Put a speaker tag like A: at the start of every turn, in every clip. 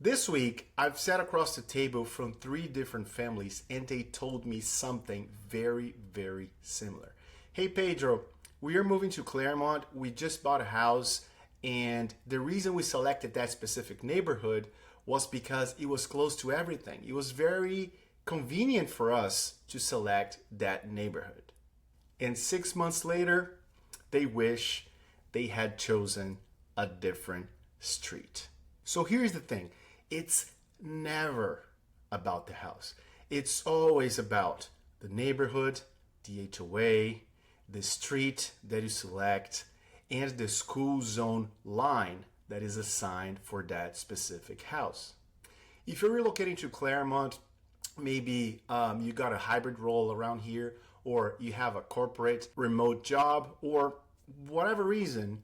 A: This week, I've sat across the table from three different families and they told me something very, very similar. Hey Pedro, we are moving to Clermont. We just bought a house, and the reason we selected that specific neighborhood was because it was close to everything. It was very convenient for us to select that neighborhood. And 6 months later, they wish they had chosen a different street. So here's the thing. It's never about the house. It's always about the neighborhood, the HOA, the street that you select, and the school zone line that is assigned for that specific house. If you're relocating to Clermont, maybe you got a hybrid role around here, or you have a corporate remote job, or whatever reason,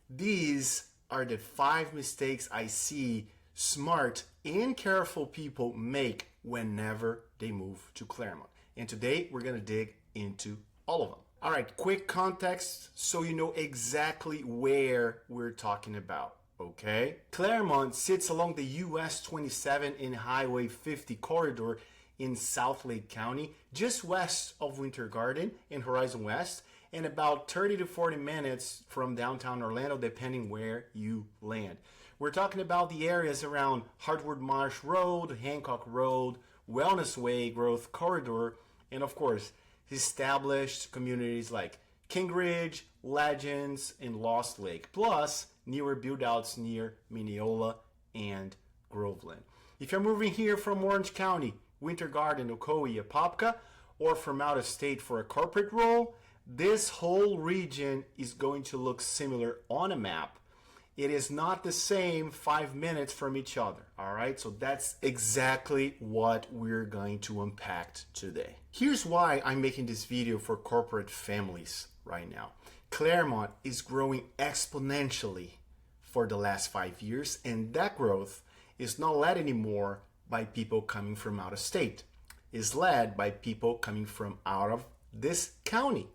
A: these are the 5 mistakes I see smart and careful people make whenever they move to Clermont. And today we're going to dig into all of them. All right, quick context so you know exactly where we're talking about, okay? Clermont sits along the US 27 and Highway 50 corridor in South Lake County, just west of Winter Garden and Horizon West, and about 30 to 40 minutes from downtown Orlando, depending where you land. We're talking about the areas around Hardwood Marsh Road, Hancock Road, Wellness Way, Growth Corridor, and of course, established communities like Kingridge, Legends, and Lost Lake, plus newer build-outs near Mineola and Groveland. If you're moving here from Orange County, Winter Garden, Ocoee, Apopka, or from out of state for a corporate role, this whole region is going to look similar on a map. It is not the same 5 minutes from each other, all right? So that's exactly what we're going to unpack today. Here's why I'm making this video for corporate families right now. Clermont is growing exponentially for the last 5 years, and that growth is not led anymore by people coming from out of state. It's led by people coming from out of this county.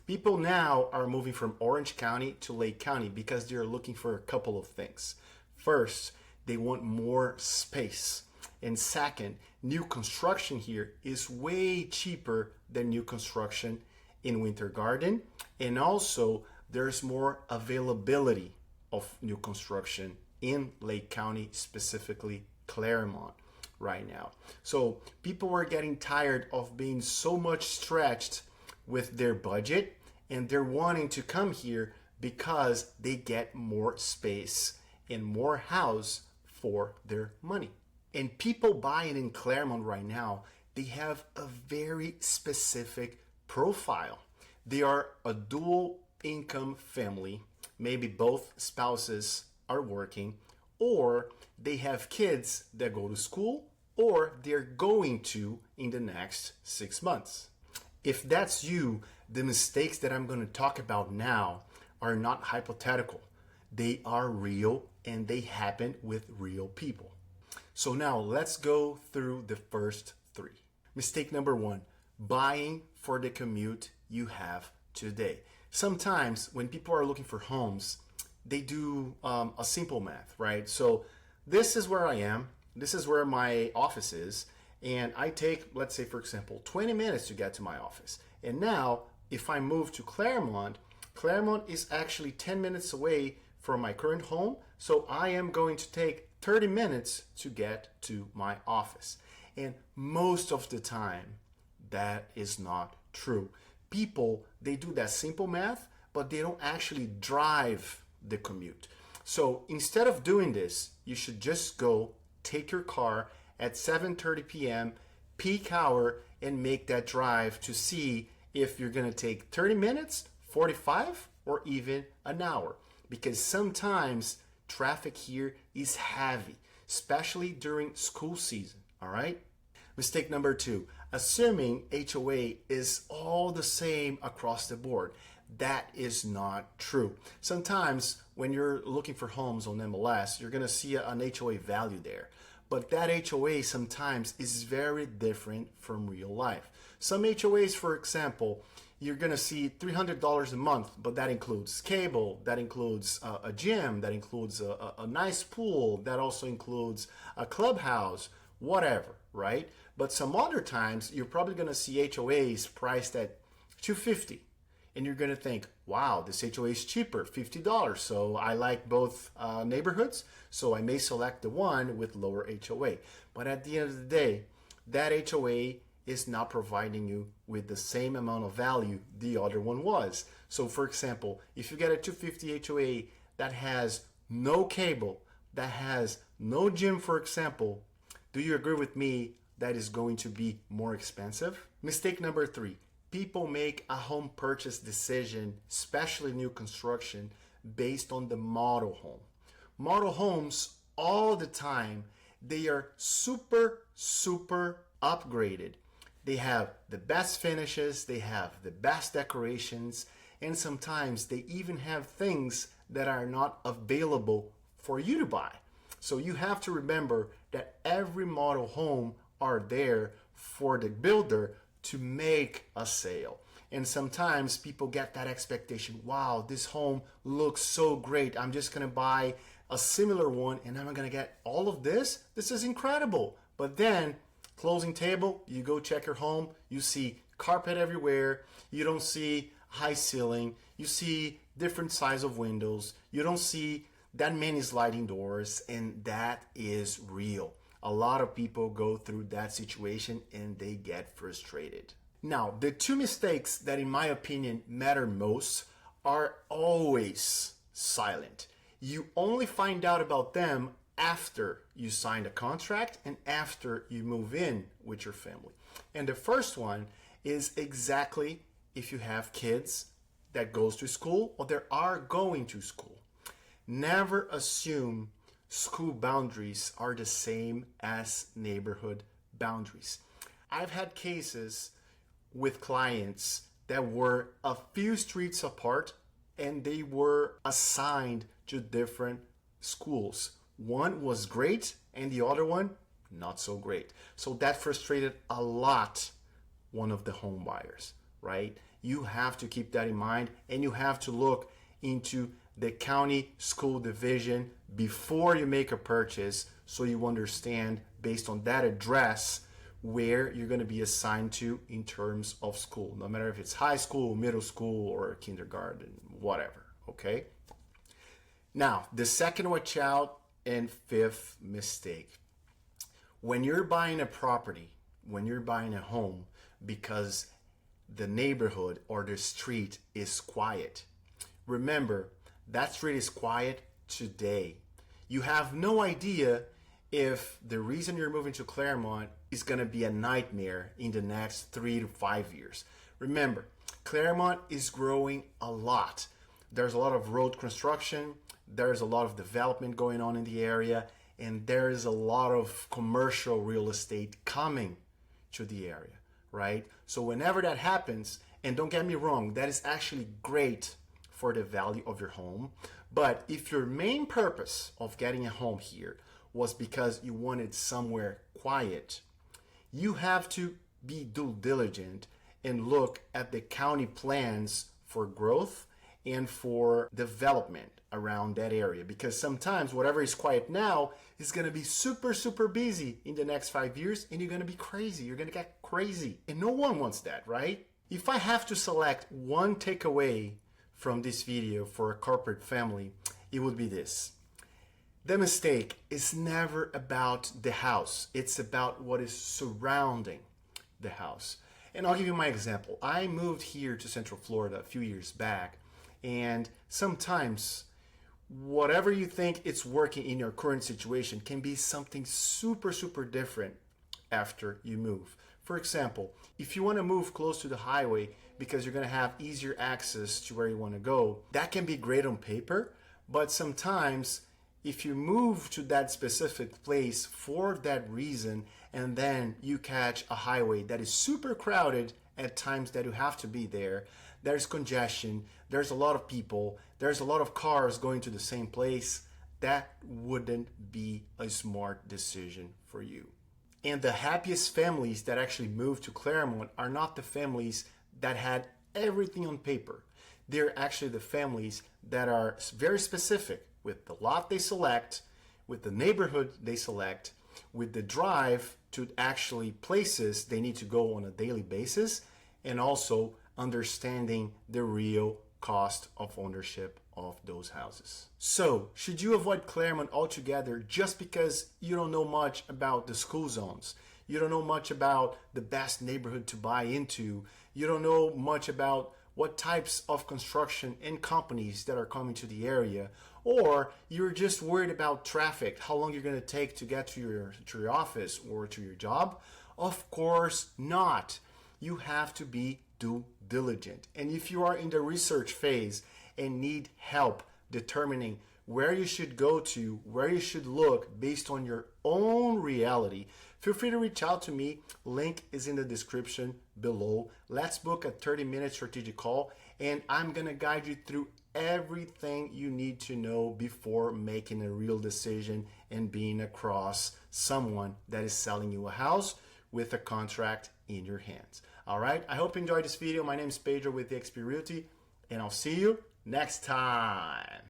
A: People now are moving from Orange County to Lake County because they're looking for a couple of things. First, they want more space. And second, new construction here is way cheaper than new construction in Winter Garden. And also, there's more availability of new construction in Lake County, specifically Clermont right now. So people are getting tired of being so much stretched with their budget, and they're wanting to come here because they get more space and more house for their money. And people buying in Clermont right now, they have a very specific profile. They are a dual income family, maybe both spouses are working, or they have kids that go to school, or they're going to in the next 6 months. If that's you, the mistakes that I'm going to talk about now are not hypothetical. They are real and they happen with real people. So now let's go through the first 3. Mistake number 1, buying for the commute you have today. Sometimes when people are looking for homes, they do a simple math, right? So this is where I am. This is where my office is. And I take, let's say, for example, 20 minutes to get to my office. And now, if I move to Clermont, Clermont is actually 10 minutes away from my current home. So I am going to take 30 minutes to get to my office. And most of the time, that is not true. People, they do that simple math, but they don't actually drive the commute. So instead of doing this, you should just go take your car at 7:30 p.m. peak hour and make that drive to see if you're going to take 30 minutes, 45, or even an hour. Because sometimes traffic here is heavy, especially during school season, all right? Mistake number 2, assuming HOA is all the same across the board. That is not true. Sometimes when you're looking for homes on MLS, you're going to see an HOA value there. But that HOA sometimes is very different from real life. Some HOAs, for example, you're going to see $300 a month, but that includes cable, that includes a gym, that includes a nice pool, that also includes a clubhouse, whatever, right? But some other times, you're probably going to see HOAs priced at $250. And you're going to think, wow, this HOA is cheaper, $50. So I like both neighborhoods, so I may select the one with lower HOA. But at the end of the day, that HOA is not providing you with the same amount of value the other one was. So for example, if you get a 250 HOA that has no cable, that has no gym, for example, do you agree with me that is going to be more expensive? Mistake number 3. People make a home purchase decision, especially new construction, based on the model home. Model homes, all the time, they are super upgraded. They have the best finishes, they have the best decorations, and sometimes they even have things that are not available for you to buy. So you have to remember that every model home are there for the builder to make a sale. And sometimes people get that expectation, wow, this home looks so great, I'm just gonna buy a similar one and I'm gonna get all of this. This is incredible. But then closing table, you go check your home, you see carpet everywhere, you don't see high ceiling, you see different size of windows, you don't see that many sliding doors, and that is real. A lot of people go through that situation and they get frustrated. Now, the 2 mistakes that in my opinion matter most are always silent. You only find out about them after you sign a contract and after you move in with your family. And the first one is exactly if you have kids that goes to school or they are going to school. Never assume school boundaries are the same as neighborhood boundaries. I've had cases with clients that were a few streets apart and they were assigned to different schools. One was great and the other one not so great. So that frustrated a lot one of the home buyers, right? You have to keep that in mind, and you have to look into the county school division before you make a purchase so you understand based on that address where you're going to be assigned to in terms of school, no matter if it's high school, middle school, or kindergarten, whatever, okay? Now, the second watch out and 5th mistake. When you're buying a property, when you're buying a home, because the neighborhood or the street is quiet, remember, that street is quiet today. You have no idea if the reason you're moving to Clermont is going to be a nightmare in the next 3 to 5 years. Remember, Clermont is growing a lot. There's a lot of road construction, there's a lot of development going on in the area, and there's a lot of commercial real estate coming to the area, right? So whenever that happens, and don't get me wrong, that is actually great for the value of your home. But if your main purpose of getting a home here was because you wanted somewhere quiet, you have to be due diligent and look at the county plans for growth and for development around that area, because sometimes whatever is quiet now is going to be super busy in the next 5 years, and you're going to be crazy. You're going to get crazy, and no one wants that, right? If I have to select one takeaway from this video for a corporate family, it would be this. The mistake is never about the house. It's about what is surrounding the house. And I'll give you my example. I moved here to Central Florida a few years back, and sometimes whatever you think it's working in your current situation can be something super different after you move. For example, if you want to move close to the highway because you're going to have easier access to where you want to go, that can be great on paper, but sometimes if you move to that specific place for that reason and then you catch a highway that is super crowded at times that you have to be there, there's congestion, there's a lot of people, there's a lot of cars going to the same place, that wouldn't be a smart decision for you. And the happiest families that actually moved to Clermont are not the families that had everything on paper. They're actually the families that are very specific with the lot they select, with the neighborhood they select, with the drive to actually places they need to go on a daily basis, and also understanding the real cost of ownership of those houses. So, should you avoid Clermont altogether just because you don't know much about the school zones? You don't know much about the best neighborhood to buy into. You don't know much about what types of construction and companies that are coming to the area, or you're just worried about traffic, how long you're going to take to get to your office or to your job? Of course not. You have to be due diligent. And if you are in the research phase and need help determining where you should go to, where you should look based on your own reality, feel free to reach out to me. Link is in the description below. Let's book a 30-minute strategic call, and I'm gonna guide you through everything you need to know before making a real decision and being across someone that is selling you a house with a contract in your hands. All right, I hope you enjoyed this video. My name is Pedro with eXp Realty, and I'll see you next time.